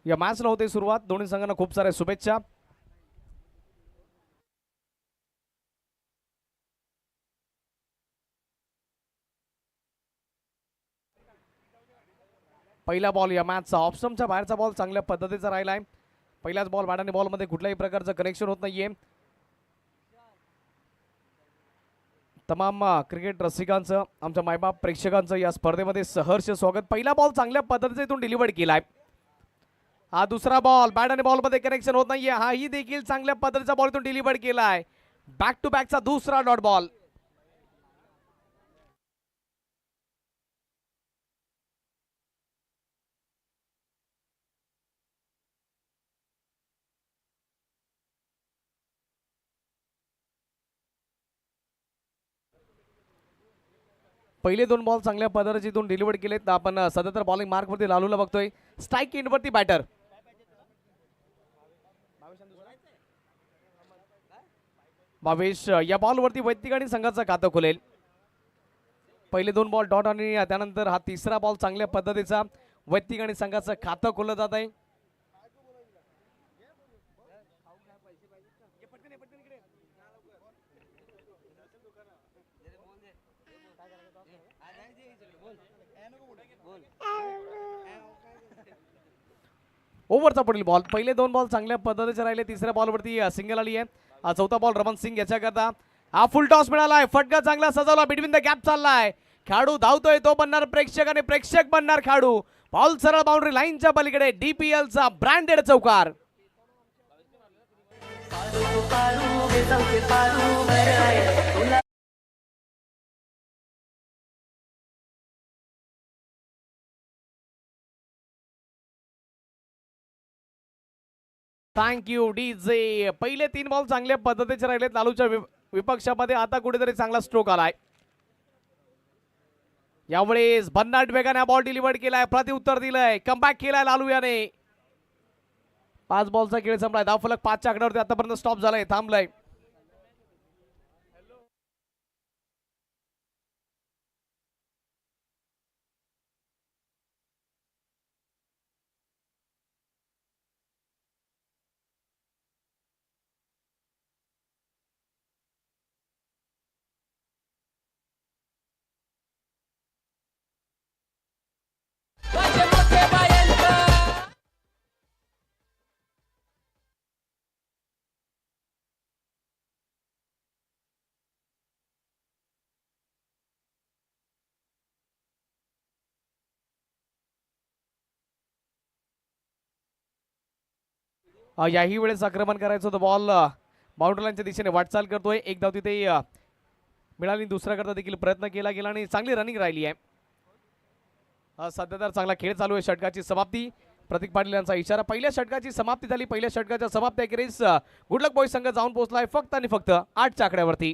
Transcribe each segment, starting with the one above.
या मॅचला होते सुरुवात. दोन्ही संघांना खूप साऱ्या शुभेच्छा. पहिला बॉल या मॅचचा ऑप्शनच्या बाहेरचा बॉल चांगल्या पद्धतीचा राहिलाय. पहिल्याच बॉल बॅट आणि बॉलमध्ये कुठल्याही प्रकारचं कनेक्शन होत नाहीये. तमाम क्रिकेट रसिकांचं, आमच्या मायबाप प्रेक्षकांचं या स्पर्धेमध्ये सहर्ष स्वागत. पहिला बॉल चांगल्या पद्धतीने इथून डिलिव्हर केलाय. हा दुसरा बॉल बॅट आणि बॉलमध्ये कनेक्शन होत नाहीये. हाही देखील चांगल्या पद्धतीचा बॉल इथून डिलिव्हर केलाय. बॅक टू बॅकचा दुसरा डॉट बॉल. पहिले दोन बॉल चांगल्या पद्धतीने इथून डिलिव्हर केलेत. आपण सध्या तर बॉलिंग मार्क वरती लालूला बघतोय. स्ट्राईक एंड वरती बॅटर. भावेश या बॉल वरती वैयक्तिक आणि संघाचं खातं खोलेल. पहिले दोन बॉल डॉट आणि त्यानंतर हा तिसरा बॉल चांगल्या पद्धतीचा वैयक्तिक आणि संघाचं खातं खोललं जात आहे. ओव्हरचा पुढील बॉल. पहिले दोन बॉल चांगल्या पद्धतीचे राहिले. तिसऱ्या बॉलवरती सिंगल आली आहे. चौथा बॉल रमन सिंग याच्याकरता. हा फुल टॉस मिळालाय. फटका चांगला सजवला. बिटवीन द गॅप चाललाय. खेळाडू धावतोय. तो बनणार प्रेक्षक आणि प्रेक्षक बनणार खेळाडू. बॉल सरळ बाउंड्री लाईनच्या पलीकडे. डीपीएलचा ब्रँडेड चौकार. Thank you DJ. पहिले तीन बॉल चांगल्या पद्धतीचे राहिलेत लालूच्या विपक्षामध्ये. आता कुठेतरी चांगला स्ट्रोक आलाय. यावेळेस भन्नाट वेगाने बॉल डिलिव्हर केलाय. प्रतिउत्तर दिलंय. कमबॅक केलाय लालू याने. 5 बॉलचा खेळ संपलाय. धावफलक 5च्या आकड्यावरती आतापर्यंत स्टॉप झालाय, थांबलाय. याही वेळेस आक्रमण करायचं होतं. बॉल बाउंड्री लाईनच्या दिशेने वाटचाल करतोय. एक धाव तिथे मिळाली. दुसरा करता देखील प्रयत्न केला गेला आणि चांगली रनिंग राहिली आहे. सध्या तर चांगला खेळ चालू आहे. षटकाची समाप्ती. प्रतीक पाटील यांचा इशारा. पहिल्या षटकाची समाप्ती झाली. पहिल्या षटकाच्या समाप्ती अखेरीस गुडलक बॉयज संघ जाऊन पोहोचलाय फक्त आणि फक्त 8च्या आकड्यावरती.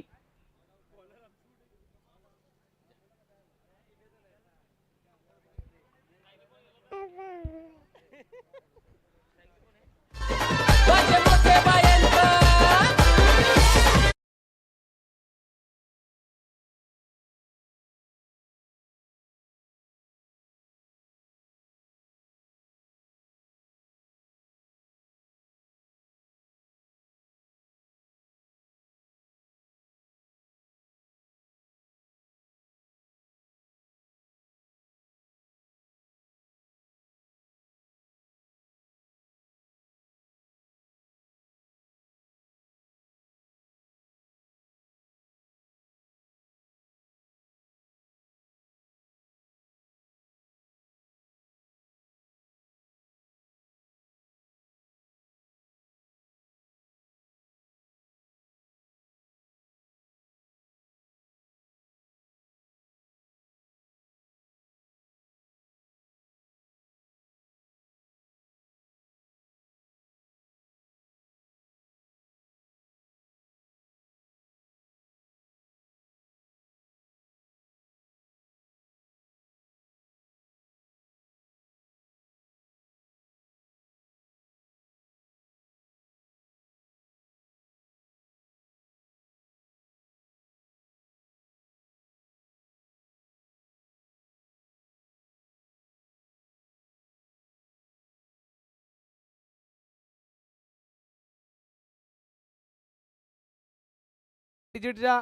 डिजिटच्या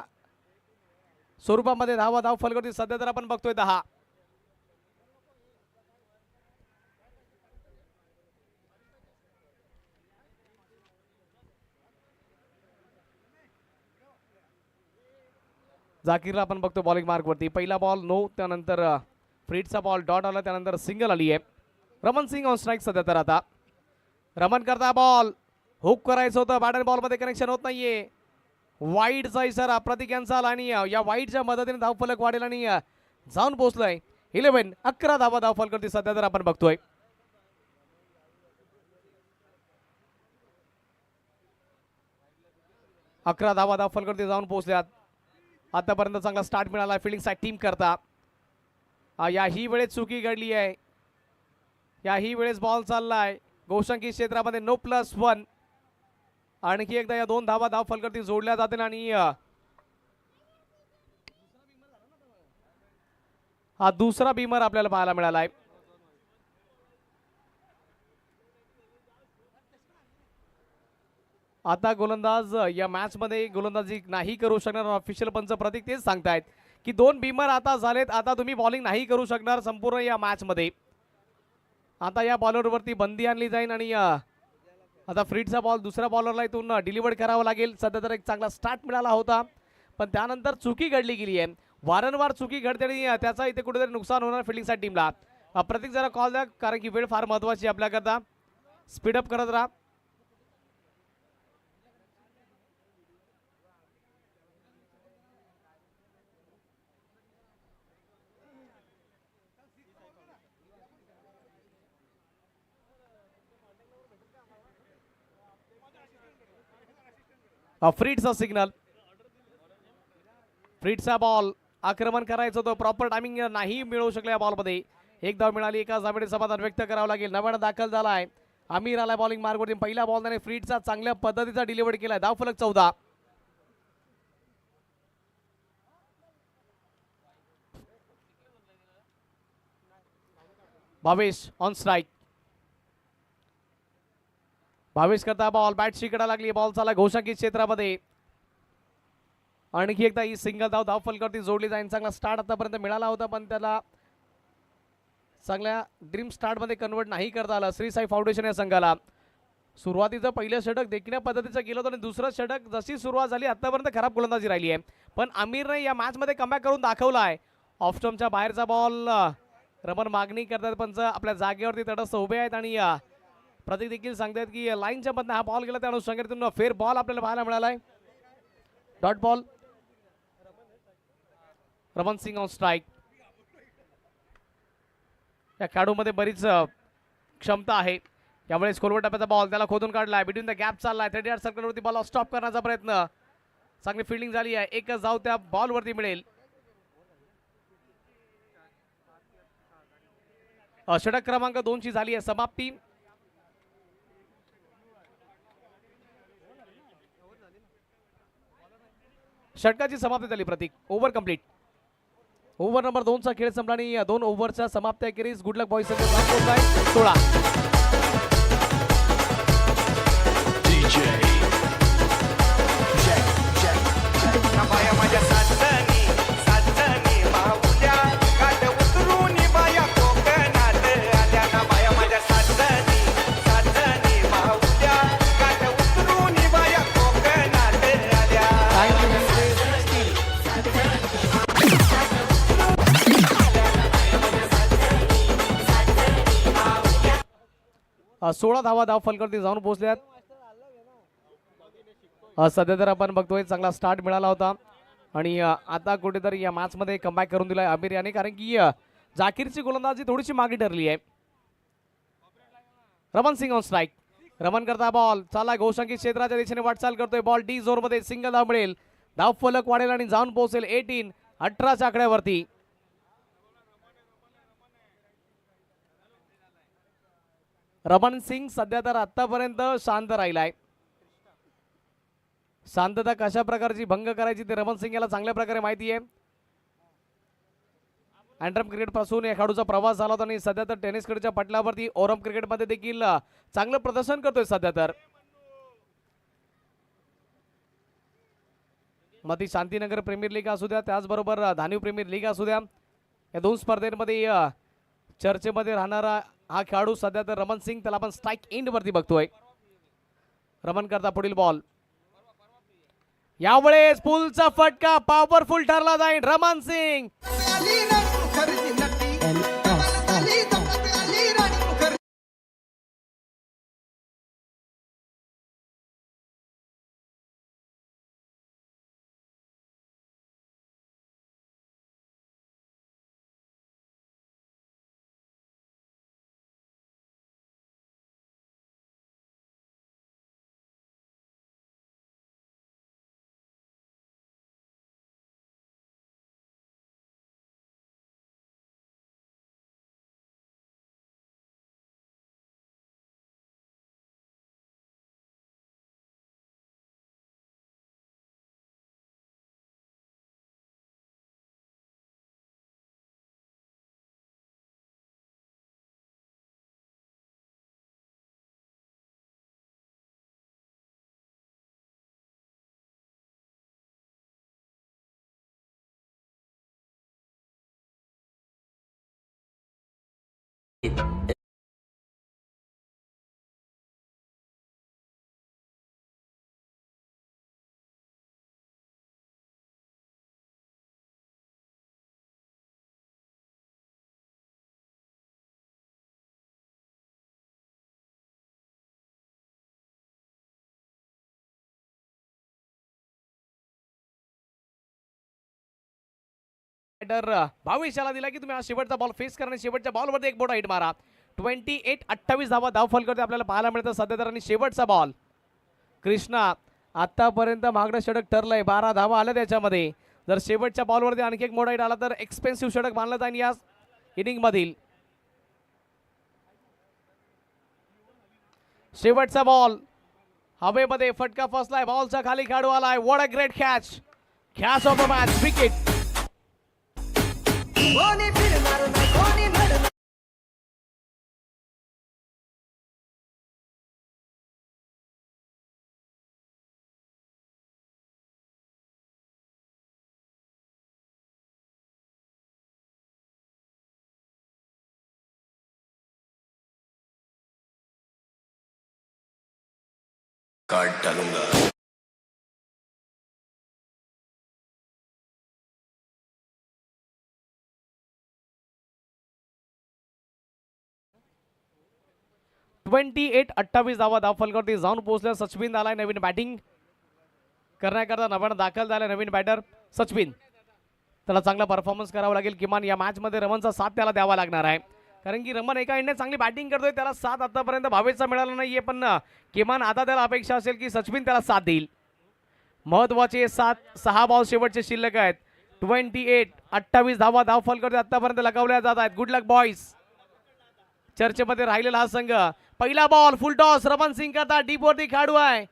स्वरूपामध्ये धाव फलकावरती सध्या तर आपण बघतोय 10. जाकीरला आपण बघतो बॉलिंग मार्क वरती. पहिला बॉल नो, त्यानंतर फ्रीडचा बॉल डॉट आला, त्यानंतर सिंगल आली आहे. रमन सिंग ऑन स्ट्राईक सध्या तर. आता रमन करता बॉल हुक करायचं होतं, बॅट अँड बॉल मध्ये कनेक्शन होत नाहीये. वाईडचा इशारा प्रतीक यांचा आला आणि या वाईडच्या मदतीने धावफलक वाढेल आणि जाऊन पोहोचलाय 11 धावा धावफलकावरती सध्या तर आपण बघतोय. अकरा धावा धावफलकावरती जाऊन पोहोचल्यात. आतापर्यंत चांगला स्टार्ट मिळाला फिल्डिंग साईड टीम करता. याही वेळेस चुकी घडली आहे. याही वेळेस बॉल चाललाय गोशंकी क्षेत्रामध्ये नो+1. आणखी एकदा या 2 धावा धावफलकावरती जोडल्या जातील आणि हा दुसरा बीमर आपल्याला पाहायला मिळाला आहे. आता गोलंदाज या मॅच मध्ये गोलंदाजी नाही करू शकणार. ऑफिशियल पंच प्रतीक तेच सांगतायत की 2 बीमर आता झालेत, आता तुम्ही बॉलिंग नाही करू शकणार संपूर्ण या मॅच मध्ये. आता या बॉलरवरती बंदी आणली जाईल आणि आता फ्रीडचा बॉल दुसऱ्या बॉलरला इथून डिलिव्हर करावा लागेल. सध्या तर एक चांगला स्टार्ट मिळाला होता, पण त्यानंतर चुकी घडली गेली आहे. वारंवार चुकी घडते आणि त्याचा इथे कुठेतरी नुकसान होणार फिल्डिंगच्या टीमला. प्रतीक जरा कॉल द्या, कारण की वेळ फार महत्वाची आपल्याकरता. स्पीडअप करत राहा. फ्रीडचा सिग्नल. फ्रीडचा बॉल आक्रमण करायचं होतं, प्रॉपर टायमिंग नाही मिळू शकले या बॉलमध्ये. एक धाव मिळाली, एका धावेने समाधान व्यक्त करावं लागेल. नव्यानं दाखल झालाय आमिर, आलाय बॉलिंग मार्कवरती. पहिला बॉल त्याने फ्रीडचा चांगल्या पद्धतीचा डिलिव्हर केलाय. धावफलक 14. Bhavesh on strike. भावेश करता बॉल बॅट शिकडा लागली. बॉल चाला घोषाकी क्षेत्रामध्ये. आणखी एकदा ही सिंगल धाव फलकावरती जोडली जाईल. चांगला स्टार्ट आतापर्यंत मिळाला होता, पण त्याला चांगल्या ड्रीम स्टार्ट मध्ये कन्वर्ट नाही करता आलं श्री साई फाउंडेशन या संघाला. सुरुवातीचं पहिलं षटक देखण्या पद्धतीचं केलं होतं आणि दुसरं षटक जशी सुरुवात झाली आतापर्यंत खराब गोलंदाजी राहिली आहे, पण आमिरने या मॅच मध्ये कमबॅक करून दाखवला आहे. ऑफ स्टंपच्या बाहेरचा बॉल रमन मागणी करतात, पण आपल्या जागेवरती तटस्थ उभे आहेत आणि प्रतीक देखील सांगतात की लाईनच्या मधनं हा बॉल गेला, त्या अनुषंगाने फेर बॉल आपल्याला पाहायला मिळाला आहे. Dot ball. Raman sing on strike. या खेळाडूमध्ये बरीच क्षमता आहे. यावेळेस खोलवर टप्प्याचा बॉल त्याला खोदून काढलाय. बिटवीन द गॅप चाललाय. 30 यार्ड सर्कलवरती बॉल स्टॉप करण्याचा प्रयत्न. चांगली फिल्डिंग झाली आहे. एकच धाव त्या बॉलवरती मिळेल. षटक क्रमांक 2 ची झाली आहे समाप्ती. षटकाची समाप्ती झाली Pratik. Over complete. Over number 2 चा खेळ संपला आणि 2 ओव्हरच्या समाप्ती अखेरीस गुड लक बॉयज 16. सोळा धावा धाव फलकावरती जाऊन पोहोचल्यात. सध्या तर आपण बघतोय चांगला स्टार्ट मिळाला होता आणि आता कुठेतरी या मॅच मध्ये कमबॅक करून दिलाय आमिर याने, कारण की जाकीरची गोलंदाजी थोडीशी मागे ठरली आहे. Raman sing on strike. Raman करता बॉल चाला घोषंकी क्षेत्राच्या दिशेने वाटचाल करतोय. बॉल डी झोन मध्ये सिंगल धाव मिळेल. धाव फलक वाढेल आणि जाऊन पोहोचेल 18च्या आकड्यावरती. रमन सिंग सध्या तर आतापर्यंत शांत राहिलाय. शांतता कशा प्रकारची भंग करायची ते रमन सिंग याला चांगल्या प्रकारे माहिती आहे. अँड्रम क्रिकेट पासून या खेळाडूचा प्रवास झाला होता आणि सध्या तर टेनिस खेळच्या पटलावरती ओरम क्रिकेट मध्ये देखील चांगलं प्रदर्शन करतोय. सध्या तर मग ती शांतीनगर प्रीमियर लीग असू द्या, त्याचबरोबर धानिव प्रीमियर लीग असू द्या, या दोन स्पर्धेमध्ये चर्चेमध्ये राहणारा हा खेळाडू सध्या तर रमन सिंग, त्याला आपण स्ट्राईक एंड वरती बघतोय. रमन करता पुढील बॉल, यावेळेस पुलचा फटका पॉवरफुल ठरला जाईल. रमन सिंग भविष्याला दिला की तुम्ही हा शेवटचा बॉल फेस करणे, शेवटच्या बॉलवरती एक मोठा हिट मारा. 28-28 धावा धावफल करते आपल्याला पाहायला मिळतं सध्या तर. आणि शेवटचा बॉल कृष्णा आतापर्यंत मागणं षटक ठरलंय, 12 धावा आल्या त्याच्यामध्ये. जर शेवटच्या बॉलवरती आणखी एक मोठा हिट आला तर एक्सपेन्सिव्ह षटक मानलं जाईल या इनिंग मधील. शेवटचा बॉल हवेमध्ये फटका फसलाय, बॉलचा खाली खेळाडू आलाय. What a great catch, catch of the match, wicket. काट डालूंगा. 28-28 धावा धावफलकावरती जाऊन पोहोचल्या. सचिन आलाय नवीन बॅटिंग करण्याकरता, नव्यानं दाखल झालाय नवीन बॅटर सचिन. त्याला चांगला परफॉर्मन्स करावा लागेल, किमान या मॅच मध्ये रमनचा साथ त्याला द्यावा लागणार आहे. कारण की रमन एका एंडने चांगली बॅटिंग करतोय, त्याला साथ आतापर्यंत भावेचा मिळाला नाहीये, पण किमान आता त्याला अपेक्षा असेल की सचिन त्याला साथ देईल. महत्वाचे 6 बॉल शेवटचे शिल्लक आहेत. 28-28 धावा धावफलकावरती आतापर्यंत लगावल्या जात आहेत. Good luck boys. चर्चेमध्ये राहिलेला हा संघ. पहिला ball full toss, Raman Singh करता डीप वरती खेळाडू आहे,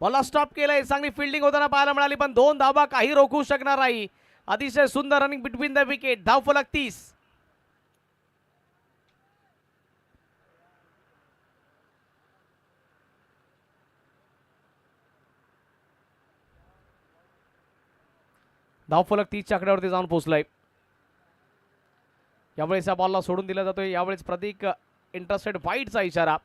बॉलला स्टॉप केलंय. चांगली फिल्डिंग होताना पाहायला मिळाली, पण 2 धावा काही रोखू शकणार नाही. अतिशय सुंदर रनिंग बिटवीन द विकेट. धावफलक 30. धावफलक 30च्या आकड्यावरती जाऊन पोहोचलाय. यावेळेस या बॉलला सोडून दिला जातोय. यावेळेस प्रतीक इंटरेस्टेड वाईटचा इशारा.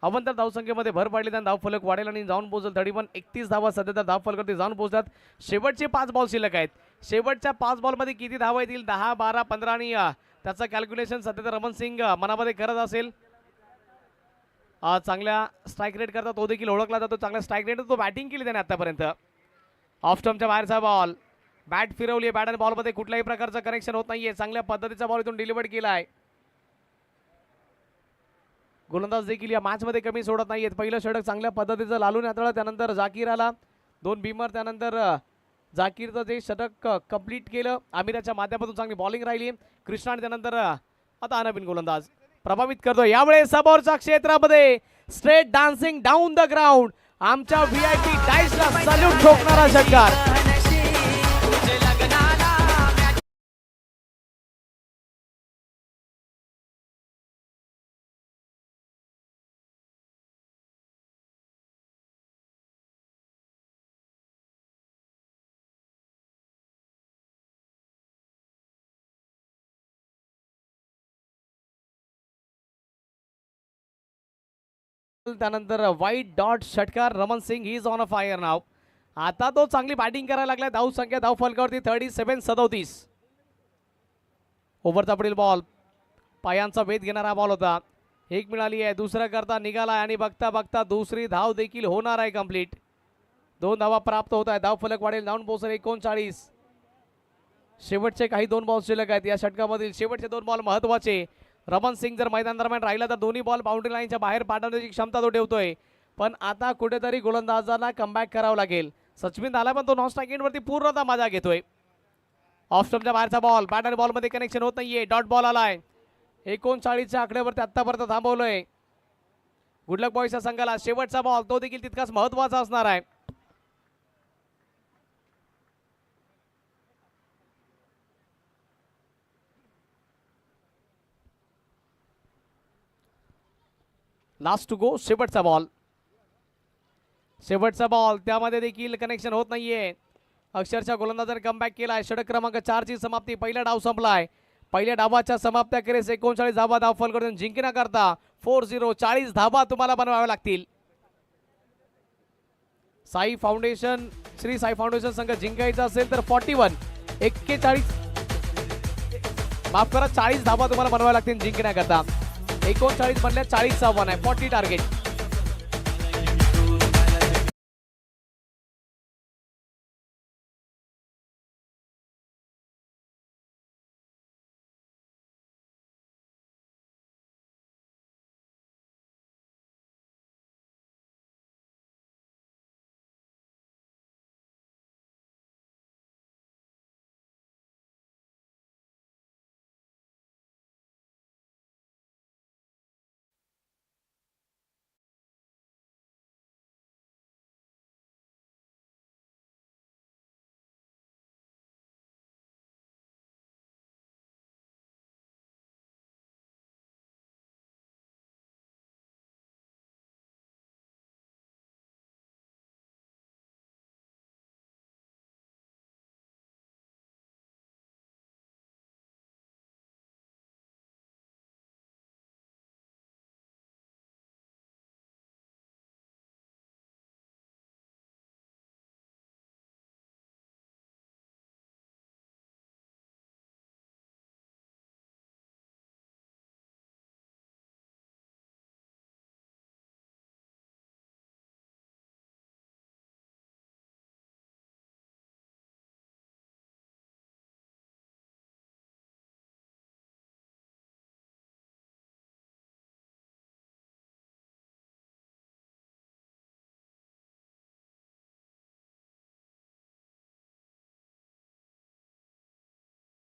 अवंतर धावसंख्येमध्ये भर पडली, त्यानं धावफलक वाढेल आणि जाऊन पोहोचेल. 31 धावा सध्या तर धावफलकावरती जाऊन पोहोचतात. शेवटचे 5 बॉल शिल्लक आहेत. शेवटच्या 5 बॉलमध्ये किती धावा येतील, 10, 12, 15 आणि त्याचं कॅल्क्युलेशन सध्या तर रमन सिंग मनामध्ये करत असेल. चांगल्या स्ट्राईक रेट करता तो देखील ओळखला जातो. चांगल्या स्ट्राईक रेट तो बॅटिंग केली त्याने आतापर्यंत. ऑफ स्टंपच्या बाहेरचा बॉल, बॅट फिरवली, बॅट आणि बॉलमध्ये कुठल्याही प्रकारचं कनेक्शन होत नाहीये. चांगल्या पद्धतीचा बॉल इथून डिलिव्हर केला आहे. गोलंदाज देखील या मॅच मध्ये कमी सोडत नाहीयेत. पहिलं षटक चांगल्या पद्धतीचं लालून हाताळलं, त्यानंतर जाकीर आला, 2 बीमर, त्यानंतर जाकीरचं जे षटक कंप्लीट केलं आमिराच्या माध्यमातून. चांगली बॉलिंग राहिली कृष्णा, आणि त्यानंतर आता हा नवीन गोलंदाज प्रभावित करतो. यावेळेस समोरच्या क्षेत्रामध्ये straight dancing down the ground, आमच्या VIP डायसला सल्यूट ठोकणारा षटकार. त्यानंतर वाईट डॉट षटकार Raman Singh he is on a fire नाव. आता तो चांगली बॅटिंग करायला लागलाय. धाव संख्या धाव फलकावरती 37-37. ओव्हरचा पुढील बॉल पायांचा वेध घेणारा बॉल होता. एक मिळाली आहे. दुसरा करता निघाला आणि बघता बघता दुसरी धाव देखील होणार आहे कंप्लीट. 2 धावा प्राप्त होत आहे. धाव फलक वाढेल. धावून पोहोचेल 39. शेवटचे काही 2 बॉल शिल्लक आहेत या षटकामधील. शेवटचे 2 बॉल महत्वाचे. रमन सिंग जर मैदान दरम्यान राहिला तर दोन्ही बॉल बाउंड्री लाईनच्या बाहेर पाठवण्याची क्षमता तो ठेवतोय. पण आता कुठेतरी गोलंदाजांना कमबॅक करावं लागेल. सचिन आला पण तो नॉन स्ट्राईक एंडवरती पूर्णतः मजा घेतोय. ऑफ स्टंपच्या बाहेरचा बॉल. बॅट आणि बॉलमध्ये कनेक्शन होत नाहीये. डॉट बॉल आलाय. 39च्या आकड्यावरती आतापर्यंत थांबवलंय. गुडलक बॉयच्या संघाला शेवटचा बॉल तो देखील तितकाच महत्वाचा असणार आहे. Last to go. शेवटचा बॉल. शेवटचा बॉल त्यामध्ये देखील कनेक्शन होत नाहीये. अक्षरशः गोलंदाजाने कमबॅक केलाय. षटक क्रमांक 4 ची समाप्ती. पहिला डाव संपलाय. पहिल्या डावाच्या समाप्त्याखेरीज 39 धावा धाव फल करून जिंकण्याकरता 40 40 धावा तुम्हाला बनवाव्या लागतील. साई फाउंडेशन श्री साई फाउंडेशन संघ जिंकायचा असेल तर 41 माफ करा 40 धावा तुम्हाला बनवाव्या लागतील जिंकण्याकरता. 39 मधल्या 40 आव्हान आहे. 40 टार्गेट.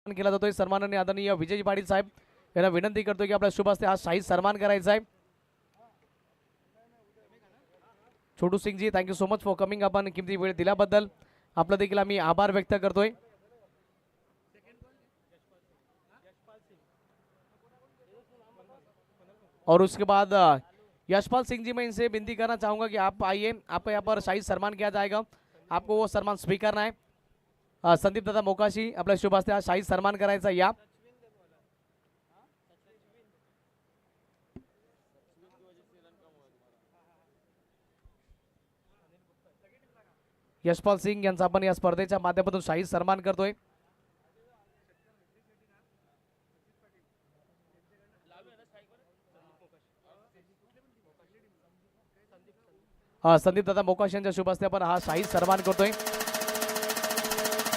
केला जातोय. सन्माननीय आदरणीय विजय पाटील साहेब यांना विनंती करतोय की आपल्या शुभ हस्ते हा शाही सन्मान करायचा आहे. Chhotu Singh ji thank you so much for coming. आपण किमती वेळ दिल्याबद्दल आपला देखील आम्ही आभार व्यक्त करतोय. और उसके बाद यशपाल सिंह जी मैं इनसे विनती करना चाहूंगा कि आप आइए. आपको यहाँ पर शाही सम्मान किया जाएगा. आपको वो सम्मान स्वीकारना है. संदीप दादा मोकाशी आपल्या शुभ हस्ते हा शाही सन्मान करायचा. या यशपाल सिंग यांचा आपण या स्पर्धेच्या माध्यमातून शाही सन्मान करतोय. संदीप दादा मोकाशी यांच्या शुभ हस्ते आपण हा शाही सन्मान करतोय.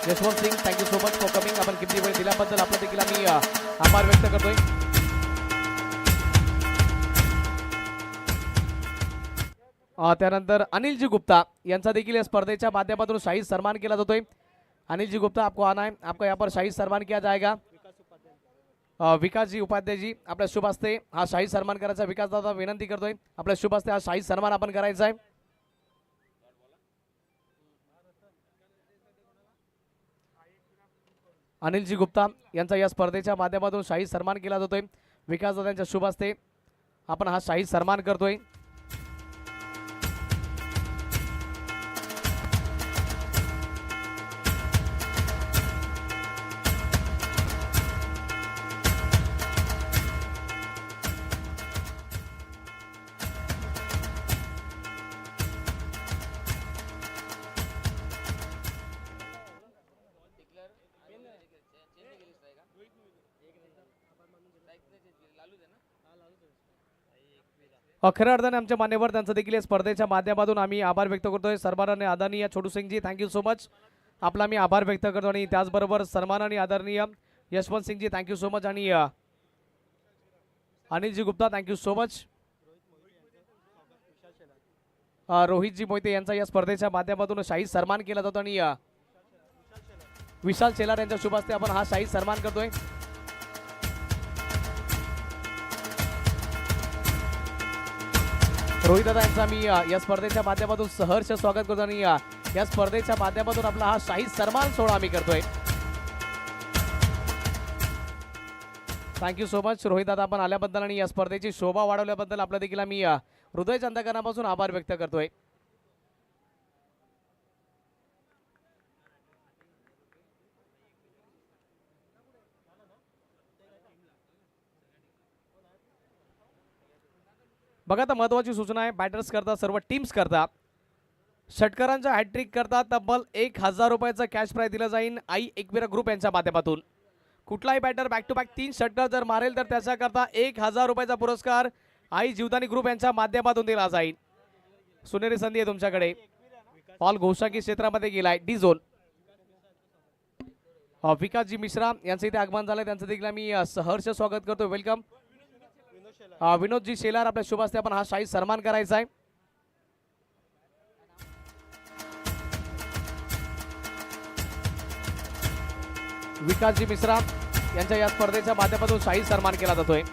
Yashwant Singh thank you so much for coming. आपण किती वेळ दिल्याबद्दल आपलं देखील आम्ही आभार व्यक्त करतोय. त्यानंतर अनिलजी गुप्ता यांचा देखील या स्पर्धेच्या माध्यमातून शाही सन्मान केला जातोय. अनिलजी गुप्ता आपको आना है. आपका यहाँ पर शाही सन्मान किया जाएगा. विकास जी उपाध्याय जी आपल्या शुभ हस्ते हा शाही सन्मान करायचा. विकास दादा विनंती करतोय आपल्या शुभ हस्ते हा शाही सन्मान आपण करायचा आहे. अनिलजी गुप्ता यांचा या स्पर्धेच्या माध्यमातून शाही सन्मान केला जातोय. विकास दादांच्या शुभ हस्ते आपण हा शाही सन्मान करतोय. खऱ्या अर्थाने आमच्या मान्यवर त्यांचं देखील या स्पर्धेच्या माध्यमातून आम्ही आभार व्यक्त करतोय. सन्माननीय आदरणीय Chhotu Singhji, thank you so much. आपला मी आभार व्यक्त करतो. आणि त्याचबरोबर सन्माननीय आदरणीय Yashwant Singhji, thank you so much. आणि Anilji Gupta, thank you so much. Rohitji Mohite यांचा या स्पर्धेच्या माध्यमातून शाही सन्मान केला जातो. आणि विशाल शेलार यांच्या शुभ हस्ते आपण हा शाही सन्मान करतोय. रोहित दादा यांचा मी या स्पर्धेच्या माध्यमातून सहर्ष स्वागत करतो. आणि या स्पर्धेच्या माध्यमातून आपला हा शाही सन्मान सोहळा आम्ही करतोय. थँक्यू सो मच रोहित दादा, आपण आल्याबद्दल आणि या स्पर्धेची शोभा वाढवल्याबद्दल आपला देखील आम्ही हृदयच्या अंतःकरणापासून आभार व्यक्त करतोय. बघा, आता महत्वाची सूचना आहे. बॅटर्स करता, सर्व टीम्स करता, षटकारांच्या हॅट्रिक करता तब्बल 1000 रुपयाचा कॅश प्राइज दिला जाईल आई एकविरा ग्रुप यांच्या माध्यमातून. कुठलाही बॅटर बॅक टू बॅक 3 षटकार जर मारेल तर त्याच्याकरता 1000 रुपयाचा पुरस्कार आई जीवदानी ग्रुप यांच्या माध्यमातून दिला जाईल. सुनेरी संधी आहे तुमच्याकडे. बॉल घोषाकी क्षेत्रामध्ये गेलाय डी झोन. विकासजी मिश्रा यांचं इथे आगमन झालंय, त्यांचं देखील मी सहर्ष स्वागत करतो. वेलकम. विनोदजी शेलार, आपल्या शुभ हस्ते आपण हा शाही सन्मान करायचा आहे. विकासजी मिश्रा यांच्या या स्पर्धेच्या माध्यमातून शाही सन्मान केला जातोय.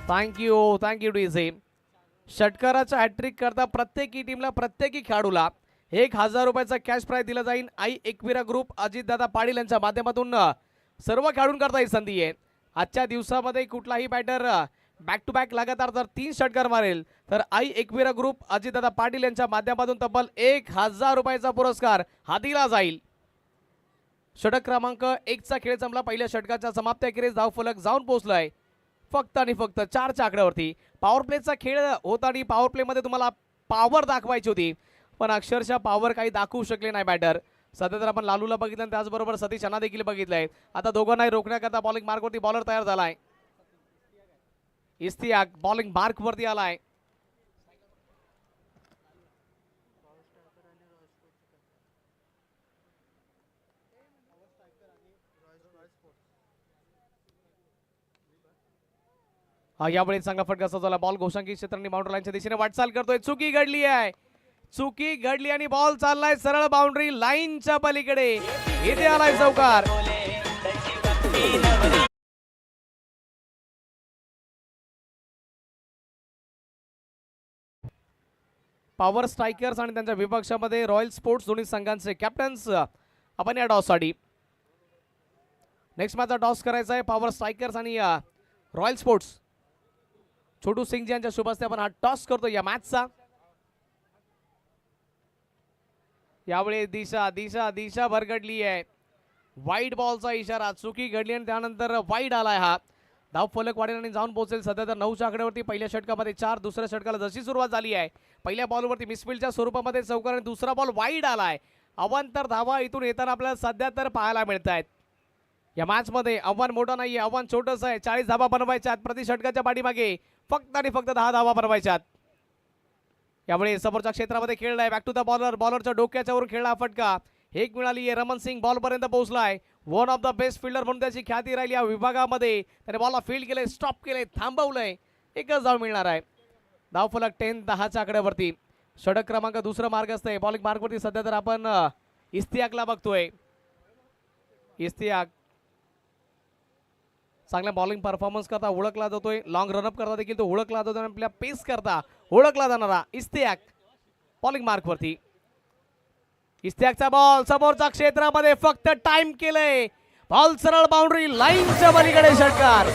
Thank you DJ. षटकाराच्या हॅट्रिक करता प्रत्येकी टीमला, प्रत्येकी खेळाडूला 1000 रुपयाचा कॅश प्राइज दिला जाईल आई एकविरा ग्रुप अजितदादा पाटील यांच्या माध्यमातून. सर्व खेळाडूंकरता ही संधी आहे. आजच्या दिवसामध्ये कुठलाही बॅटर बॅक टू बॅक लगातार जर 3 षटकार मारेल तर आई एकविरा ग्रुप अजितदादा पाटील यांच्या माध्यमातून तब्बल 1000 रुपयाचा पुरस्कार हा दिला जाईल. षटक क्रमांक 1चा खेळ संपला. पहिल्या षटकाच्या समाप्तीखेरीज धावफलक जाऊन पोहोचलाय फक्त आणि फक्त 4च्या आकड्यावरती. पॉवर प्लेचा खेळ होता आणि पॉवर प्ले मध्ये तुम्हाला पॉवर दाखवायची होती, पण अक्षरशः पॉवर काही दाखवू शकले नाही बॅटर. सध्या तर आपण लालूला बघितलं, त्याचबरोबर सतीश यांना देखील बघितलंय. आता दोघांनाही रोखण्याकरता बॉलिंग मार्कवरती बॉलर तयार झालाय. इस्तियाक बॉलिंग मार्कवरती आलाय. यावेळी चांगला फटका सजवला. बॉल घोषांकी क्षेत्रांनी बाउंड्री लाईनच्या दिशेने वाटचाल करतोय. चुकी घडली आहे, चुकी घडली आणि बॉल चाललाय सरळ बाउंड्री लाईनच्या पलीकडे. इथे आलाय चौकार. पॉवर स्ट्रायकर्स आणि त्यांच्या विपक्षामध्ये रॉयल स्पोर्ट्स दोन्ही संघांचे कॅप्टन्स आपण या टॉससाठी. नेक्स्ट मॅचचा टॉस करायचा आहे पॉवर स्ट्रायकर्स आणि रॉयल स्पोर्ट्स. छोटू सिंग यांच्या शुभ हस्ते आपण हा टॉस करतो या मॅचचा. यावेळी दिशा दिशा दिशा भरगडली आहे. वाईड बॉलचा इशारा, चुकी घडली आणि त्यानंतर वाईड आलाय. हा धाव फलक वाढेल आणि जाऊन पोहोचेल सध्या तर 9च्या आकड्यावरती. पहिल्या षटकामध्ये 4, दुसऱ्या षटकाला जशी सुरुवात झाली आहे पहिल्या बॉलवरती मिसफिल्डच्या स्वरूपामध्ये चौकार आणि दुसरा बॉल वाईड आलाय. अवांतर धावा इथून येताना आपल्याला सध्या तर पाहायला मिळत आहेत. या मॅच मध्ये आव्हान मोठं नाहीये, आव्हान छोटंच आहे. 40 धावा बनवायच्यात प्रति षटकाच्या पाठीमागे, फक्त आणि फक्त 10 धावा बनवायच्यात. यामुळे समोरच्या क्षेत्रामध्ये खेळलाय. बॅक टू द बॉलर, बॉलरच्या डोक्याच्या वरून खेळला फटका. एक मिळाली आहे. रमन सिंग बॉल पर्यंत पोहोचलाय. One of the best fielder म्हणून त्याची ख्याती राहिली या विभागामध्ये. त्याने बॉलला फील्ड केलंय, स्टॉप केलंय, थांबवलंय. एकच धाव मिळणार आहे. धाव फलक 10-10च्या आकड्यावरती. षटक क्रमांक दुसरं मार्ग असतंय. बॉलिंग मार्कवरती सध्या तर आपण इस्तियाकला बघतोय. इस्तियाक चांगल्या बॉलिंग परफॉर्मन्स करता ओळखला जातोय. लॉंग रनअप करता देखील तो ओळखला जातो. आपल्या पेस करता ओळखला जाणारा इस्तियाक बॉलिंग मार्कवरती. इस्तियाकचा बॉल समोरच्या क्षेत्रामध्ये फक्त टाइम केलंय. बॉल सरळ बाउंड्री लाईनच्या पलीकडे षटकार.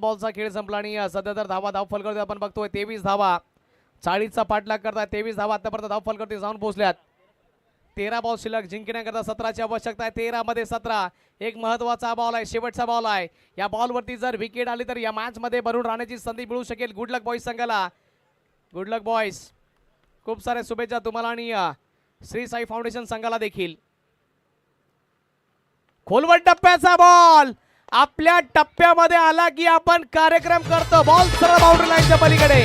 बॉलचा खेळ संपला आणि सध्या तर धावा धाव फलक आपण बघतोय 23 धावा. 40चा पाठलाग करताय. 23 धावा आतापर्यंत धाव फलकावरती जाऊन पोहोचल्यात. 13 बॉल शिल्लक जिंकण्याकरता 17ची आवश्यकता आहे. 13 मध्ये 17. एक महत्वाचा बॉल आहे, शेवटचा बॉल आहे. या बॉलवरती जर विकेट आली तर या मॅच मध्ये भरून राहण्याची संधी मिळू शकेल. गुड लक बॉईज संघाला. Good luck boys. खूप सारे शुभेच्छा तुम्हाला आणि श्री साई फाउंडेशन संघाला देखील. खोलवट टप्प्याचा बॉल आपल्या टप्प्यामध्ये आला की आपण कार्यक्रम करतो. बॉल सरळ बाउंड्री लाईनच्या पलीकडे.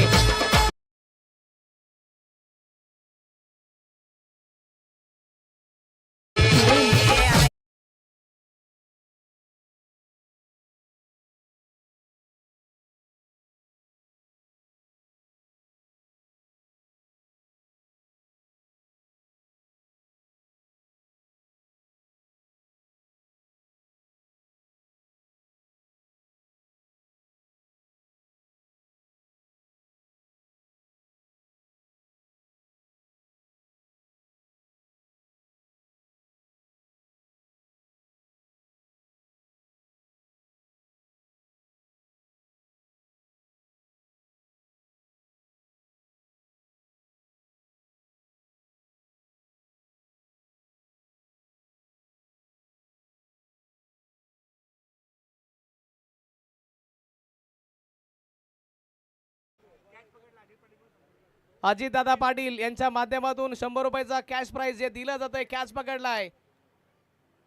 अजितदादा पाटील यांच्या माध्यमातून 100 रुपयाचा कॅश प्राइज जे दिलं जातंय. कॅच पकडलाय.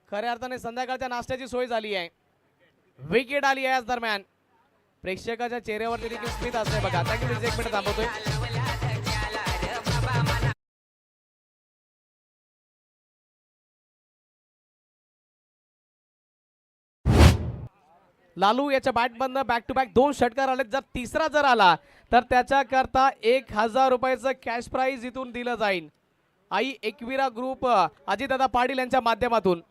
खऱ्या अर्थाने संध्याकाळच्या नाश्त्याची सोय झाली आहे. विकेट आली आहे. याच दरम्यान प्रेक्षकाच्या चेहऱ्यावरती देखील स्मित असते बघा. थँक्यू. एक मिनिट थांबवतोय. लालू याच्या बॅटमधनं बॅक टू बॅक 2 षटकार आले. जर तिसरा जर आला तर त्याच्याकरता 1000 रुपयाचं कॅश प्राइज इथून दिलं जाईल. आई एकविरा ग्रुप अजितदादा पाटील यांच्या माध्यमातून.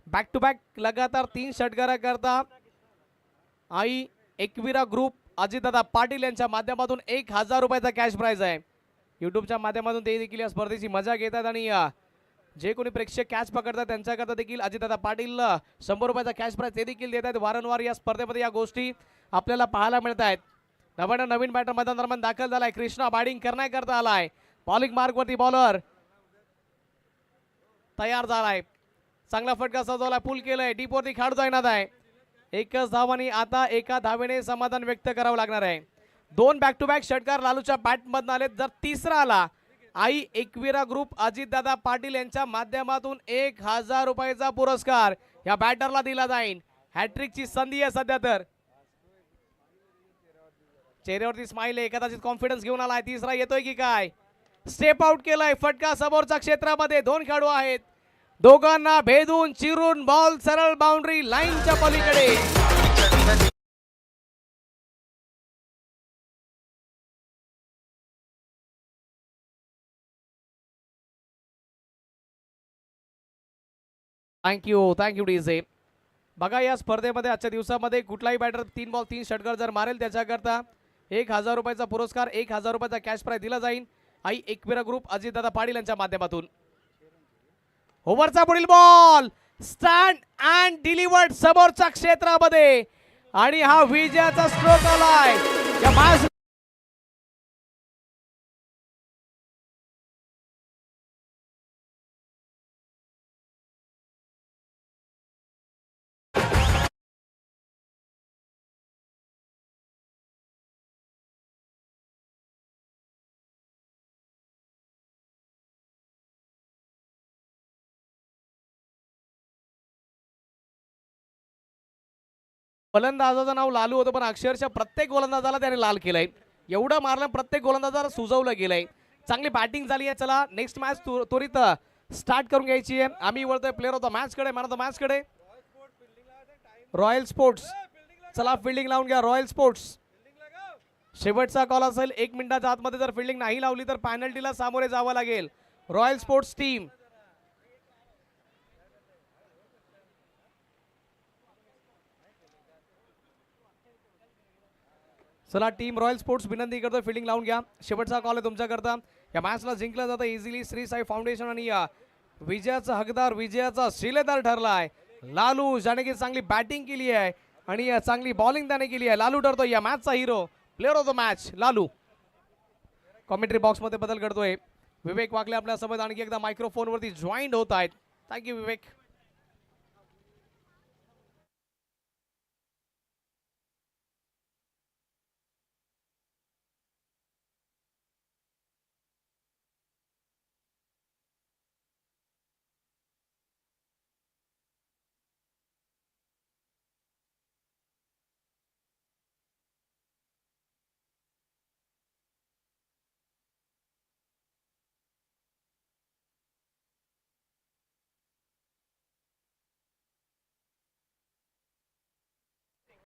बॅक टू बॅक लगातार 3 षटकारा करता आई एकविरा ग्रुप अजितदादा पाटील यांच्या माध्यमातून 1000 रुपयाचा कॅश प्राइज आहे. यूट्यूबच्या माध्यमातून ते देखील या स्पर्धेची मजा घेतात आणि जे कोणी प्रेक्षक कॅच पकडतात त्यांच्याकरता देखील अजितदादा पाटील 100 रुपयाचा कॅश प्राइज ते देखील देत आहेत. वारंवार या स्पर्धेमध्ये या गोष्टी आपल्याला पाहायला मिळत आहेत. नवीन बॅटर मैदान दरम्यान दाखल झालाय. कृष्णा बॅटिंग करण्याकरता आलाय. बॉलिंग मार्कवरती बॉलर तयार झालाय. चांगला फटका सजवलाय. पुल केलंय. डीपवरती खेळू जाणार आहे. एकच धावानी आता एका धावेने समाधान व्यक्त करावं लागणार आहे. 2 बॅक टू बॅक षटकार लालूच्या बॅटमधून आले. जर तिसरा आला आई एकविरा ग्रुप अजितदादा पाटील यांच्या माध्यमातून 1000 रुपयाचा पुरस्कार या बॅटरला दिला जाईल. हॅट्रिकची संधी आहे सध्या तर. चेहऱ्यावरती स्माइल आहे. कदाचित कॉन्फिडन्स घेऊन आलाय. तिसरा येतोय की काय. स्टेप आउट केलाय. फटका समोरच्या क्षेत्रामध्ये. 2 खेळाडू आहेत. दोघांना भेदून चिरून बॉल सरळ बाउंड्री लाईनच्या पलीकडे. Thank you DJ. बघा या स्पर्धेमध्ये आजच्या दिवसामध्ये कुठलाही बॅटर 3 बॉल 3 षटकार जर मारेल त्याच्याकरता 1000 रुपयाचा पुरस्कार 1000 रुपयाचा कॅश प्राइज दिला जाईल आई एकविरा ग्रुप अजितदादा पाटील यांच्या माध्यमातून. ओव्हरचा पुढील बॉल स्टँड अँड डिलिव्हर्ड समोरच्या क्षेत्रामध्ये आणि हा विजयाचा स्ट्रोक आलाय. या मॅच गोलंदाजाचं नाव लालू होतं पण अक्षरशः प्रत्येक गोलंदाजाला त्याने लाल केलंय. एवढं मारलं प्रत्येक गोलंदाजाला सुजवलं गेलंय. चांगली बॅटिंग झाली आहे. चला नेक्स्ट मॅच त्वरित स्टार्ट करून घ्यायची आहे. आम्ही वळतोय प्लेअर ऑफ द मॅच कडे, मॅन ऑफ द मॅच कडे. रॉयल स्पोर्ट्स चला फिल्डिंग लावून घ्या. रॉयल स्पोर्ट्स शेवटचा कॉल असेल 1 मिनिटाच्या आतमध्ये जर फिल्डिंग नाही लावली तर पॅनल्टीला सामोरे जावं लागेल रॉयल स्पोर्ट्स टीम. चला टीम रॉयल स्पोर्ट्स विनंती करतोय फिल्डिंग लावून घ्या. शेवटचा कॉल आहे तुमच्याकरता. या मॅचला जिंकलं जातं इझिली. श्री साई फाउंडेशन आणि या विजयाचा हकदार विजयाचा शिलेदार ठरला आहे लालू, ज्याने की चांगली बॅटिंग केली आहे आणि चांगली बॉलिंग त्याने केली आहे. लालू ठरतोय या मॅचचा hero, player of the match Lalu. Commentary बॉक्समध्ये बदल करतोय विवेक वाकले आपल्या सोबत आणखी एकदा मायक्रोफोनवरती जॉईंट होत आहेत. थँक्यू विवेक.